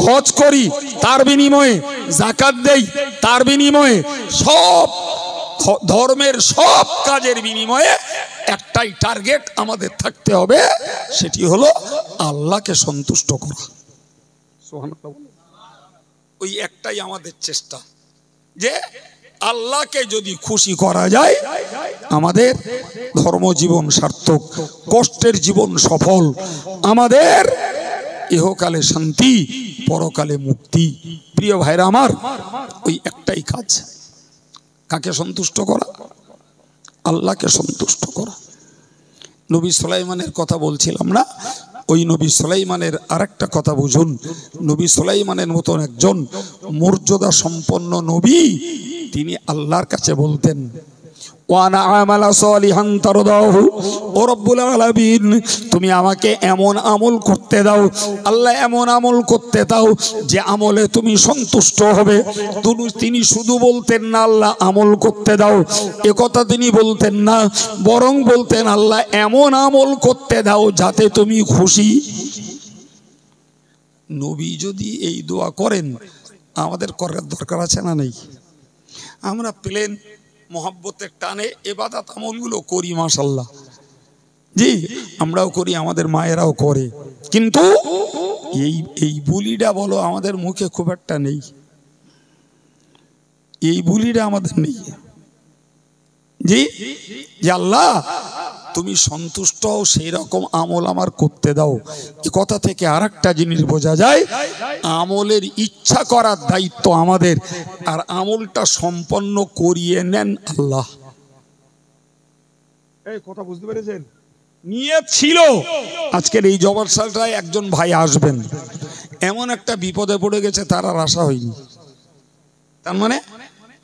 [SPEAKER 1] হজ করি, তার বিনিময়ে যাকাত দেই, তার বিনিময়ে সব ধর্মের সব কাজের বিনিময়ে একটাই টার্গেট আমাদের থাকতে হবে, সেটি হলো আল্লাহকে সন্তুষ্ট করা। ওই একটাই আমাদের চেষ্টা, যে আল্লাহকে যদি খুশি করা যায় আমাদের ধর্মজীবন সার্থক, কষ্টের জীবন সফল, আমাদের ইহকালে শান্তি, পরকালে মুক্তি। প্রিয় ভাইরা আমার, ওই একটাই কাজ, কাকে সন্তুষ্ট করা? আল্লাহকে সন্তুষ্ট করা। নবী সুলাইমানের কথা বলছিলাম না, ওই নবী সুলাইমানের আরেকটা কথা বুঝুন। নবী সুলাইমানের মতন একজন মর্যাদা সম্পন্ন নবী, তিনি আল্লাহর কাছে বলতেন ওয়ানা আমালা সালিহান তারদাহু, ও রব্বুল আলামিন তুমি আমাকে এমন আমল করতে দাও, আল্লাহ এমন আমল করতে দাও যে আমলে তুমি সন্তুষ্ট হবে। তিনি শুধু বলতেন না আল্লাহ আমল করতে দাও, এ কথা তিনি বলতেন না, বরং বলতেন আল্লাহ এমন আমল করতে দাও যাতে তুমি খুশি। নবী যদি এই দোয়া করেন, আমাদের করার দরকার আছে না নেই? আমরা প্লেন মোহাব্বতের টানে ইবাদত আমলগুলো করি, মাশাআল্লাহ জি আমরাও করি, আমাদের মায়েরাও করে, কিন্তু এই বুলিটা বলো আমাদের মুখে খুব একটা নেই, এই বুলিটা আমাদের নেই জি, যে আল্লাহ তুমি সন্তুষ্ট হও সেই রকম আমল আমার করতে দাও। এই কথা থেকে আরেকটা জিনিস বোঝা যায়, আমলের ইচ্ছা করার দায়িত্ব আমাদের, আর আমলটা সম্পন্ন করিয়ে নেন আল্লাহ। এই কথা বুঝতে পেরেছেন? নিয়ত ছিল আজকের এই জবরসালটায় একজন ভাই আসবেন, এমন একটা বিপদে পড়ে গেছে তার আর আশা হয়নি, তার মানে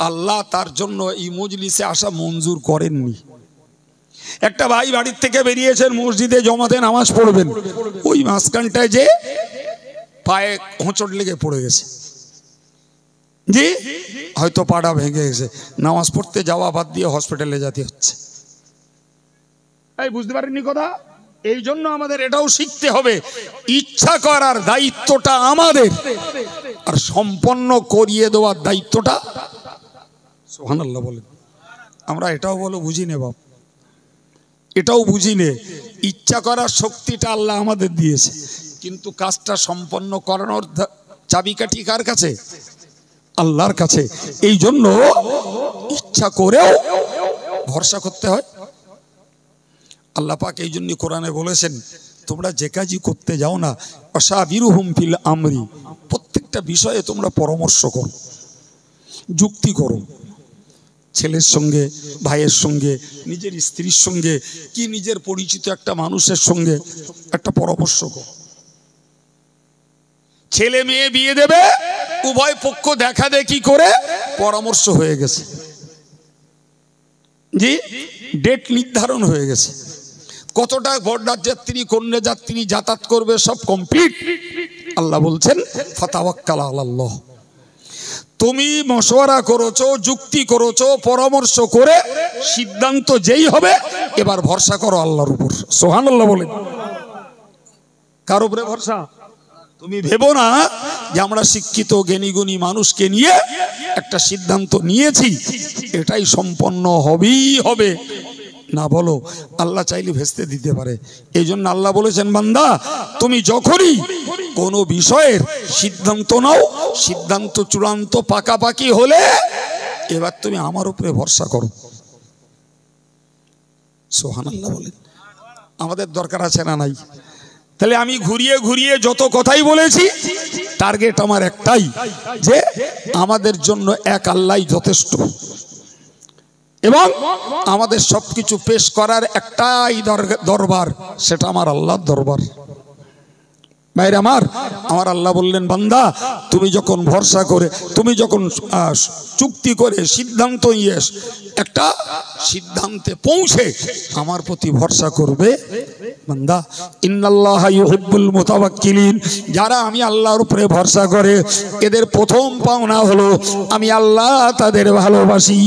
[SPEAKER 1] আল্লাহ তার জন্য এই মজলিসে আসা মঞ্জুর করেননি। একটা ভাই বাড়ির থেকে বেরিয়েছেন মসজিদে জমাতে নামাজ পড়বেন, ওই মাঝখানটায় যে পায়ে হোঁচট লেগে পড়ে গেছে জি, হয়তো পাটা ভেঙে গেছে, নামাজ পড়তে যাওয়া বাদ দিয়ে হসপিটালে যেতে হচ্ছে। এই বুঝতে পারেননি কথা? এই জন্য আমাদের এটাও শিখতে হবে, ইচ্ছা করার দায়িত্বটা আমাদের, আর সম্পন্ন করিয়ে দেওয়ার দায়িত্বটা। সুবহানাল্লাহ বলেন। আমরা এটাও বলো বুঝি নে বাপ, এটাও বুঝি নে, ইচ্ছা করার শক্তিটা আল্লাহ আমাদের দিয়েছে, কিন্তু কাজটা সম্পন্ন করানোর চাবিকাঠি কার কাছে? আল্লাহর কাছে। এই জন্য ইচ্ছা করেও ভরসা করতে হয়। আল্লাহ পাক এই জন্য কোরআনে বলেছেন তোমরা যে কাজই করতে যাও না, ওয়াশাবিরুহুম ফিল আমরি, প্রত্যেকটা বিষয়ে তোমরা পরামর্শ করো, যুক্তি করো, ছেলের সঙ্গে, ভাইয়ের সঙ্গে, নিজের স্ত্রীর সঙ্গে, কি নিজের পরিচিত একটা মানুষের সঙ্গে একটা পরামর্শ করো। ছেলে মেয়ে বিয়ে দেবে, উভয় পক্ষ দেখা দেখি করে পরামর্শ হয়ে গেছে জি, ডেট নির্ধারণ হয়ে গেছে, কতটা বরযাত্রী কন্যা যাত্রী যাতায়াত করবে সব কমপ্লিট। আল্লাহ বলছেন ফাতাওয়াক্কাল আলাল্লাহ, তুমি মশওয়ারা করেছো, যুক্তি করেছো, পরামর্শ করে সিদ্ধান্ত যেই হবে এবার ভরসা করো আল্লাহর উপর। সুবহানাল্লাহ বলেন। কার উপরে ভরসা? তুমি ভেবো না যে আমরা শিক্ষিত জ্ঞানীগুণী মানুষকে নিয়ে একটা সিদ্ধান্ত নিয়েছি, এটাই সম্পন্ন হবেই হবে না। বলো, আল্লাহ চাইলে ভেস্তে দিতে পারে। এই জন্য আল্লাহ বলেছেন, বান্দা তুমি যখনই কোনো বিষয়ের সিদ্ধান্ত নাও, সিদ্ধান্ত চূড়ান্ত পাকাপাকি হলে এবার তুমি আমার উপরে ভরসা করো। সুবহানাল্লাহ বলেন। আমাদের দরকার আছে না নাই? তাহলে আমি ঘুরিয়ে ঘুরিয়ে যত কথাই বলেছি, টার্গেট আমার একটাই, যে আমাদের জন্য এক আল্লাহই যথেষ্ট, এবং আমাদের সবকিছু পেশ করার একটাই দরবার, সেটা আমার আল্লাহর দরবার। ভাইরা আমার আল্লাহ বললেন, বান্দা তুমি যখন ভরসা করে, তুমি যখন চুক্তি করে সিদ্ধান্ত নিয়ে একটা সিদ্ধান্তে পৌঁছে আমার প্রতি ভরসা করবে, বান্দা ইন্নাল্লাহা ইউহিব্বুল মুতাওয়াক্কিলিন, যারা আমি আল্লাহর উপরে ভরসা করে এদের প্রথম পাওনা হলো আমি আল্লাহ তাদের ভালোবাসি।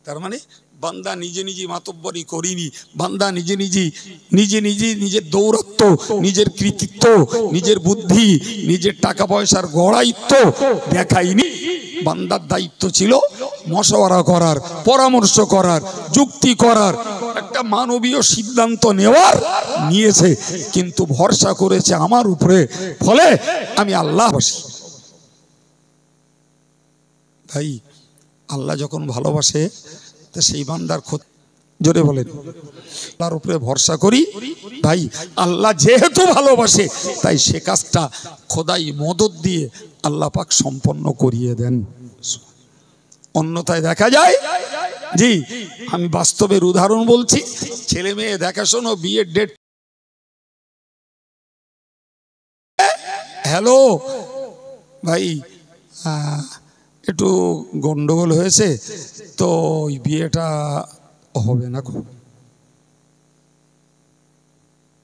[SPEAKER 1] তার মানে বান্দা নিজে নিজে মাতব্বরি করিনি, বান্দা নিজে নিজের দৌরত্ব, নিজের কৃতিত্ব, নিজের বুদ্ধি, নিজের টাকা পয়সার গড়াইত্ব দেখাইনি। বান্দার দায়িত্ব ছিল মশওয়ারা করার, পরামর্শ করার, যুক্তি করার, একটা মানবীয় সিদ্ধান্ত নিয়েছে, কিন্তু ভরসা করেছে আমার উপরে, ফলে আমি আল্লাহ বাসি। ভাই আল্লাহ যখন ভালোবাসে তো সেই বান্দার ক্ষতি, জোরে বলেন, আল্লাহর উপরে ভরসা করি। ভাই আল্লাহ যেহেতু ভালোবাসে তাই সে কাজটা খোদাই মদদ দিয়ে আল্লাহ পাক সম্পন্ন করিয়ে দেন। অন্যথায় দেখা যায়, জি আমি বাস্তবের উদাহরণ বলছি, ছেলে মেয়ে দেখাশোনো, বিয়ের ডেট, হ্যালো ভাই একটু গন্ডগোল হয়েছে তো ওই বিয়েটা হবে না,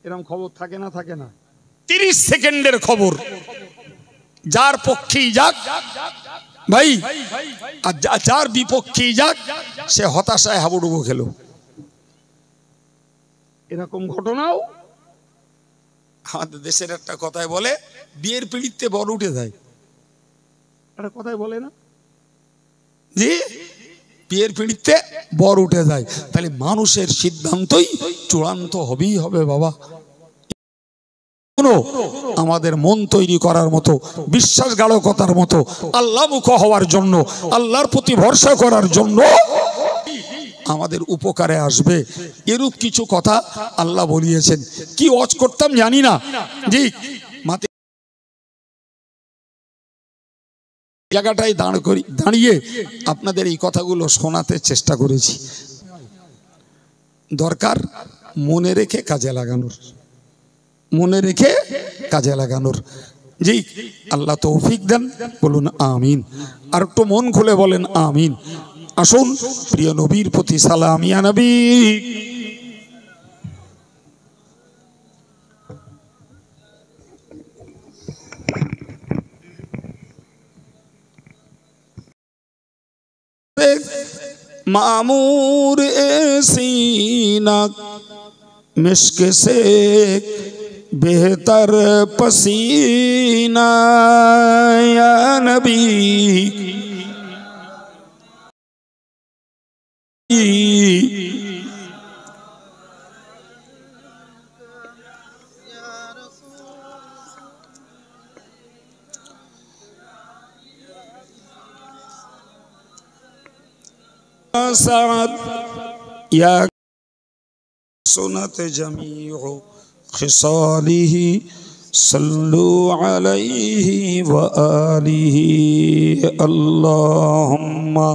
[SPEAKER 1] এরকম খবর থাকে না? 30 সেকেন্ডের খবর, যার পক্ষেই যাক ভাই আর যার বিপক্ষেই যাক সে হতাশায় হাবুডুবু খেলো। এরকম ঘটনাও আমাদের দেশের একটা কথায় বলে, বিয়ের পিড়িতে বর উঠে যায়, একটা কথায় বলে না জি, বিয়ের পিড়িতে বর উঠে যায়। তাহলে মানুষের সিদ্ধান্তই চূড়ান্ত হবেই হবে বাবা। আমাদের মন তৈরি করার মতো, বিশ্বাসঘাতকতার মতো, আল্লাহমুখ হওয়ার জন্য, আল্লাহর প্রতি ভরসা করার জন্য আমাদের উপকারে আসবে এরূপ কিছু কথা আল্লাহ বলিয়েছেন। কি ওয়াজ করতাম জানি না, জি জায়গাটায় দাঁড়িয়ে আপনাদের এই কথাগুলো শোনাতে চেষ্টা করেছি। দরকার মনে রেখে কাজে লাগানোর, জি আল্লাহ তৌফিক দেন, বলুন আমিন। আর একটু মন খুলে বলেন আমিন। আসুন প্রিয় নবীর প্রতি সালাম, ইয়া নবী। मामूर सीना मिश्क से बेहतर पसीना, या नबी साद या सुनत जमीउ खिसालिही सल्लु अलैहि व आलिही अल्लाहुम्मा